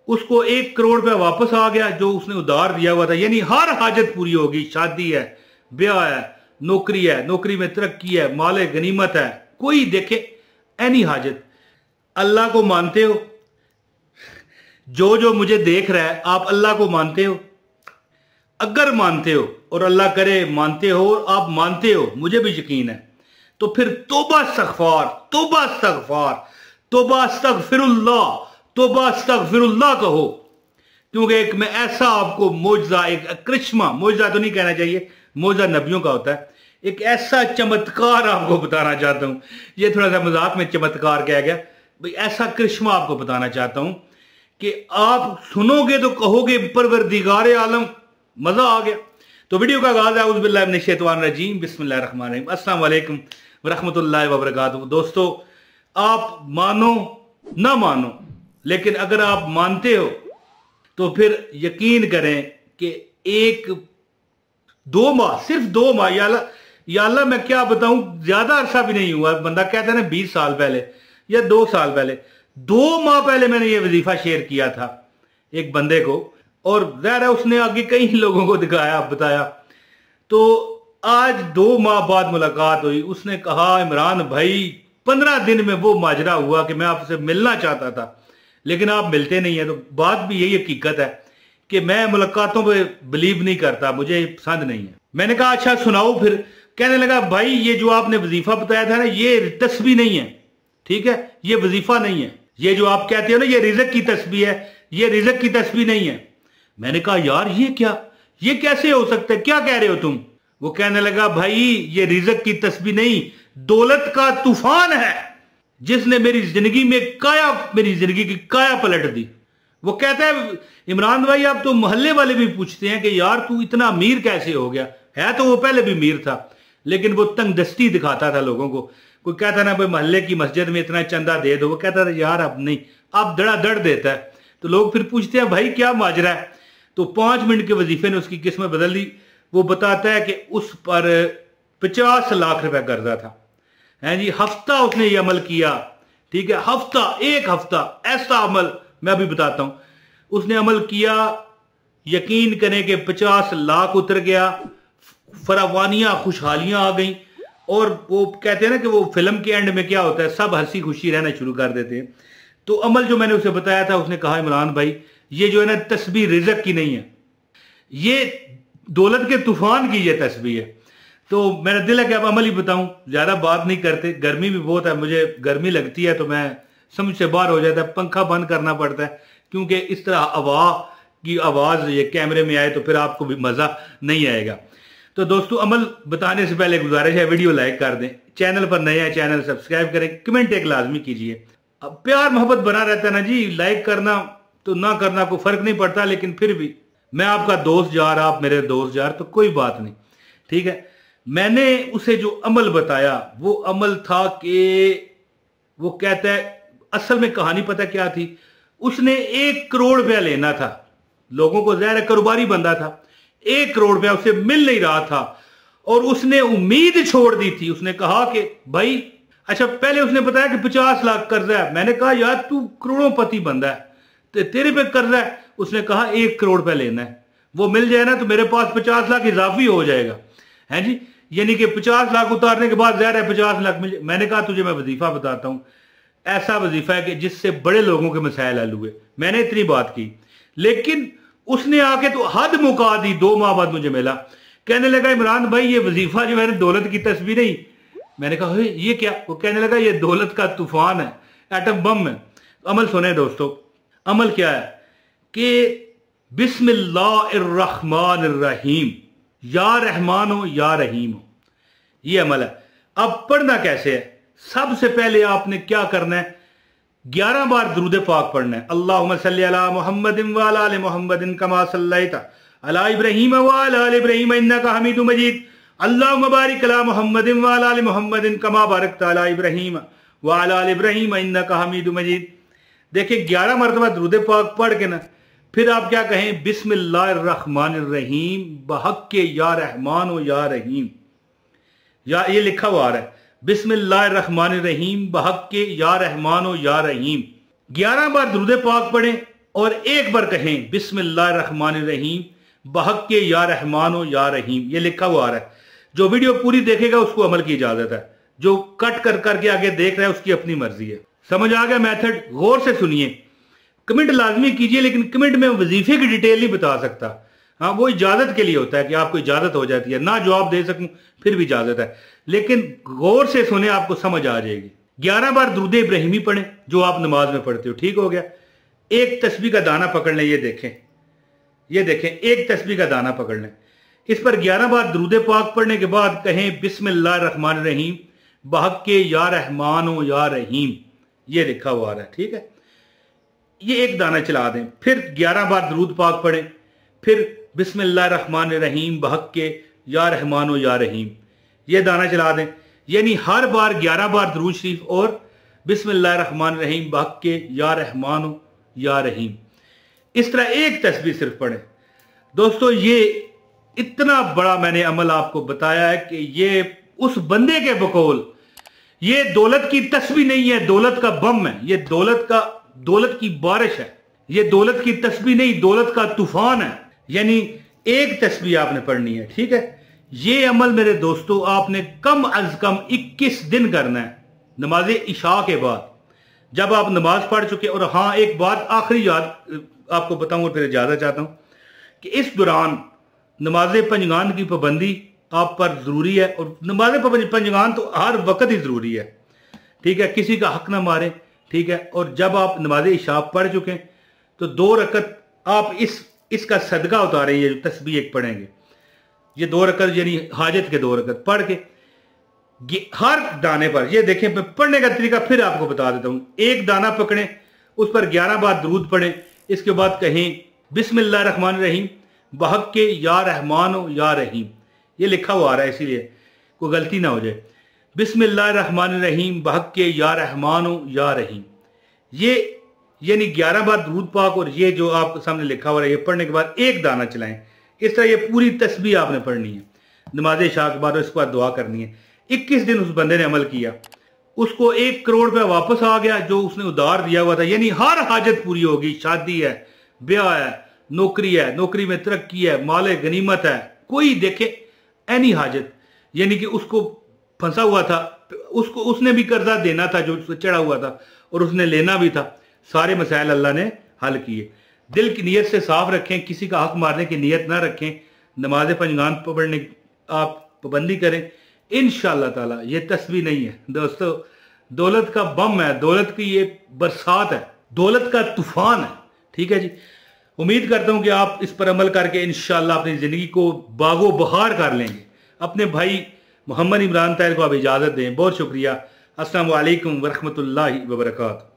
उसको 1 करोड़ रुपया वापस आ गया जो उसने उधार दिया हुआ था, यानी हर हाजत पूरी होगी। शादी है, ब्याह है, नौकरी है, नौकरी में तरक्की है, माले गनीमत है, कोई देखे एनी हाजत। अल्लाह को मानते हो? जो मुझे देख रहा है, आप अल्लाह को मानते हो? अगर मानते हो, और अल्लाह करे मानते हो, और आप मानते हो, मुझे भी यकीन है, तो फिर तौबा इस्तगफार, तौबा इस्तगफार, तौबा अस्तगफिरुल्लाह, तौबा अस्तगफिरुल्लाह कहो। क्योंकि एक मैं ऐसा आपको मोजा, एक करिश्मा, मोजा तो नहीं कहना चाहिए, मोजा नबियों का होता है, एक ऐसा चमत्कार आपको बताना चाहता हूं। ये थोड़ा सा मजाक में चमत्कार कह गया भाई, ऐसा करिश्मा आपको बताना चाहता हूं कि आप सुनोगे तो कहोगे परवरदिगार आलम, मजा आ गया। तो वीडियो का आगाज है, औज़ुबिल्लाहि मिनश शैतानिर रजीम, बिस्मिल्लाहिर रहमानिर रहीम, अस्सलाम वालेकुम रहमतुल्लाहि व बरकातुहू। दोस्तों, आप मानो ना मानो, लेकिन अगर आप मानते हो तो फिर यकीन करें कि 1-2 माह, सिर्फ 2 माह, या अल्लाह मैं क्या बताऊं, ज्यादा अरसा भी नहीं हुआ। बंदा कहता है ना 20 साल पहले या 2 साल पहले, 2 माह पहले मैंने ये वजीफा शेयर किया था एक बंदे को, और ज़ाहिर है उसने आगे कई लोगों को दिखाया, बताया। तो आज 2 माह बाद मुलाकात हुई। उसने कहा, इमरान भाई 15 दिन में वो माजरा हुआ कि मैं आपसे मिलना चाहता था, लेकिन आप मिलते नहीं है। तो बात भी यही हकीकत है कि मैं मुलाकातों पे बिलीव नहीं करता, मुझे पसंद नहीं है। मैंने कहा अच्छा सुनाओ फिर। कहने लगा भाई ये जो आपने वजीफा बताया था ना, ये तस्बीह नहीं है, ठीक है, ये वजीफा नहीं है। ये जो आप कहते हो ना ये रिज़्क की तस्बीह है, ये रिज़्क की तस्बीह नहीं है। मैंने कहा यार ये क्या, ये कैसे हो सकता है, क्या कह रहे हो तुम? वो कहने लगा भाई ये रिज़्क की तस्बीह नहीं, दौलत का तूफान है जिसने मेरी जिंदगी की काया पलट दी। वो कहता है इमरान भाई आप तो मोहल्ले वाले भी पूछते हैं कि यार तू इतना अमीर कैसे हो गया। है तो वो पहले भी अमीर था, लेकिन वो तंगदस्ती दिखाता था लोगों को। कोई कहता ना भाई मोहल्ले की मस्जिद में इतना चंदा दे दो, वो कहता था यार अब नहीं, अब धड़ाधड़ देता है। तो लोग फिर पूछते हैं भाई क्या माजरा है। तो 5 मिनट के वजीफे ने उसकी किस्मत बदल दी। वो बताता है कि उस पर 50 लाख रुपए कर्जा था, है जी। हफ्ता उसने ये अमल किया, ठीक है, हफ्ता, 1 हफ्ता ऐसा अमल मैं अभी बताता हूं। उसने अमल किया, यकीन करें कि 50 लाख उतर गया, फरावानियां खुशहालियां आ गई। और वो कहते हैं ना कि वो फिल्म के एंड में क्या होता है, सब हंसी खुशी रहना शुरू कर देते हैं। तो अमल जो मैंने उसे बताया था, उसने कहा इमरान भाई ये जो है ना तस्बीह रिज़्क की नहीं है, ये दौलत के तूफान की ये तस्बीह है। तो मेरा दिल है कि अब अमल ही बताऊं, ज्यादा बात नहीं करते। गर्मी भी बहुत है, मुझे गर्मी लगती है तो मैं समझ से बाहर हो जाता है, पंखा बंद करना पड़ता है, क्योंकि इस तरह हवा की आवाज ये कैमरे में आए तो फिर आपको भी मजा नहीं आएगा। तो दोस्तों अमल बताने से पहले गुजारिश है वीडियो लाइक कर दें, चैनल पर नए हैं चैनल सब्सक्राइब करें, कमेंट एक लाजमी कीजिए। अब प्यार मोहब्बत बना रहता है ना जी, लाइक करना तो ना करना कोई फर्क नहीं पड़ता, लेकिन फिर भी मैं आपका दोस्त यार, आप मेरे दोस्त यार, तो कोई बात नहीं, ठीक है। मैंने उसे जो अमल बताया वो अमल था कि वो कहता है, असल में कहानी पता क्या थी, उसने 1 करोड़ रुपया लेना था लोगों को, ज़ाहिर है कारोबारी बंदा था, 1 करोड़ रुपया उसे मिल नहीं रहा था और उसने उम्मीद छोड़ दी थी। उसने कहा कि भाई अच्छा, पहले उसने बताया कि 50 लाख कर्जा है। मैंने कहा यार तू करोड़ोंपति बंदा है तो तेरे पे कर्जा है। उसने कहा 1 करोड़ रुपया लेना है, वो मिल जाए ना तो मेरे पास 50 लाख इजाफी हो जाएगा, है जी। यानी कि 50 लाख उतारने के बाद ज़ाहिर है 50 लाख मिल। मैंने कहा तुझे मैं वजीफा बताता हूं, ऐसा वजीफा है कि जिससे बड़े लोगों के मसाइल हल हुए। मैंने इतनी बात की, लेकिन उसने आके तो हद मुका दी। 2 माह बाद मुझे मिला, कहने लगा इमरान भाई ये वजीफा जो है दौलत की तस्बीह नहीं। मैंने कहा ये क्या? वो कहने लगा ये दौलत का तूफान है, एटम बम है। अमल सुने दोस्तों, अमल क्या है कि बिस्मिल्लाहिर्रहमानिर्रहीम, या रहमान हो या रहीम हो, ये अमल है। अब पढ़ना कैसे है? सबसे पहले आपने क्या करना है, 11 बार दुरूद पाक पढ़ना है। अल्लाहुम्मा सल्ली अला मुहम्मदिन व अला आलि मुहम्मदिन कमा सल्लैता अला इब्राहीम व अला आलि इब्राहीम इन्नका हमीदुम मजीद। अल्लाहुम्मा बारिक अला मुहम्मदिन व अला आलि मुहम्मदिन कमा बारकता अला इब्राहीम व अला आलि इब्राहीम इन्नका हमीदुम मजीद। देखिए 11 मरतबा दुरूद पाक पढ़ के ना फिर आप क्या कहें, बिस्मिल्लाहिर्रहमानिर्रहीम, बहक के या रहमान हो या रहीम, या ये लिखा हुआ आ रहा है बिस्मिल्लाहिर्रहमानिर्रहीम बहक के या रहमान हो या रहीम। 11 बार दुरूद पाक पढ़ें, और एक बार कहें बिस्मिल्लाहिर्रहमानिर्रहीम बहक के या रहमान हो या रहीम, ये लिखा हुआ आ रहा है। जो वीडियो पूरी देखेगा उसको अमल की इजाजत है, जो कट कर करके आगे देख रहा है उसकी अपनी मर्जी है। समझ आ गया मेथड? गौर से सुनिए, कमेंट लाजमी कीजिए, लेकिन कमेंट में वजीफे की डिटेल नहीं बता सकता। हाँ, वो इजाजत के लिए होता है कि आपको इजाजत हो जाती है, ना जवाब दे सकूं फिर भी इजाजत है, लेकिन गौर से सुने, आपको समझ आ जाएगी। 11 बार दुरूद इब्राहिमी पढ़ें जो आप नमाज में पढ़ते हो, ठीक हो गया। एक तस्बीह का दाना पकड़ लें, ये देखें, एक तस्बीह का दाना पकड़ लें। इस पर 11 बार दुरूद पाक पढ़ने के बाद कहें बिस्मिल्लाहिर्रहमानिर्रहीम बहक के या रहमान हो या रहीम, ये लिखा हुआ आ रहा है, ठीक है। ये एक दाना चला दें, फिर 11 बार दुरूद पाक पढ़ें, फिर बिस्मिल्लाहिर्रहमानिर्रहीम बहक के या रहमान हो या रहीम, ये दाना चला दें। यानी हर बार 11 बार दुरूद शरीफ और बिस्मिल्लाहिर्रहमानिर्रहीम बहक के या रहमान हो या रहीम, इस तरह एक तस्बीह सिर्फ पढ़ें। दोस्तों, ये इतना बड़ा मैंने अमल आपको बताया है कि ये उस बंदे के बकौल, ये दौलत की तस्बीह नहीं है, दौलत का बम है, ये दौलत की बारिश है, ये दौलत की तस्बीह नहीं, दौलत का तूफान है। यानी एक तस्बीह आपने पढ़नी है, ठीक है। ये अमल मेरे दोस्तों आपने कम अज कम 21 दिन करना है नमाज इशा के बाद, जब आप नमाज पढ़ चुके। और हाँ, एक बात आखिरी याद आपको बताऊं और फिर इजाजत चाहता हूं कि इस दौरान नमाज पंजगान की पाबंदी आप पर जरूरी है, और नमाज पंजगान तो हर वक्त ही जरूरी है, ठीक है। किसी का हक ना मारे, ठीक है। और जब आप नमाज इशा पढ़ चुके तो 2 रकत आप इसका सदका उतारें, ये जो तस्बीह एक पढ़ेंगे, ये 2 रकत यानी हाजत के 2 रकत पढ़ के हर दाने पर, ये देखें मैं पढ़ने का तरीका फिर आपको बता देता हूं। एक दाना पकड़ें, उस पर 11 बार दुरूद पढ़ें, इसके बाद कहें बिस्मिल्लाहिर्रहमानिर्रहीम बहक के या रहमान हो या रहीम, ये लिखा हुआ आ रहा है इसीलिए कोई गलती ना हो जाए। बिस्मिल्लाहिर्रहमानिर्रहीम बहक के या रहमान हो या रहीम, ये यानी 11 बार दुरूद पाक, और ये जो आपके सामने लिखा हुआ है ये पढ़ने के बाद एक दाना चलाएं। इस तरह ये पूरी तस्बीह आपने पढ़नी है नमाज इशा के बाद, और इसके बाद दुआ करनी है। 21 दिन उस बंदे ने अमल किया, उसको 1 करोड़ रुपया वापस आ गया जो उसने उधार दिया हुआ था। यानी हर हाजत पूरी होगी, शादी है, ब्याह है, नौकरी है, नौकरी में तरक्की है, माले गनीमत है, कोई देखे एनी हाजत, यानी कि उसको फंसा हुआ था, उसको उसने भी कर्जा देना था जो उसको चढ़ा हुआ था, और उसने लेना भी था, सारे मसाइल अल्लाह ने हल किए। दिल की नीयत से साफ रखें, किसी का हक मारने की नीयत ना रखें, नमाज पंजगान पढ़ने आप पाबंदी करें। इंशाअल्लाह ताला ये तस्बीह नहीं है दोस्तों, दौलत का बम है, दौलत की ये बरसात है, दौलत का तूफान है, ठीक है जी। उम्मीद करता हूं कि आप इस पर अमल करके इंशाअल्लाह अपनी जिंदगी को बागो बहार कर लेंगे। अपने भाई मोहम्मद इमरान ताहिर को आप इजाजत दें। बहुत शुक्रिया। अस्सलाम वालेकुम वरहमतुल्लाहि वबरकातुहू।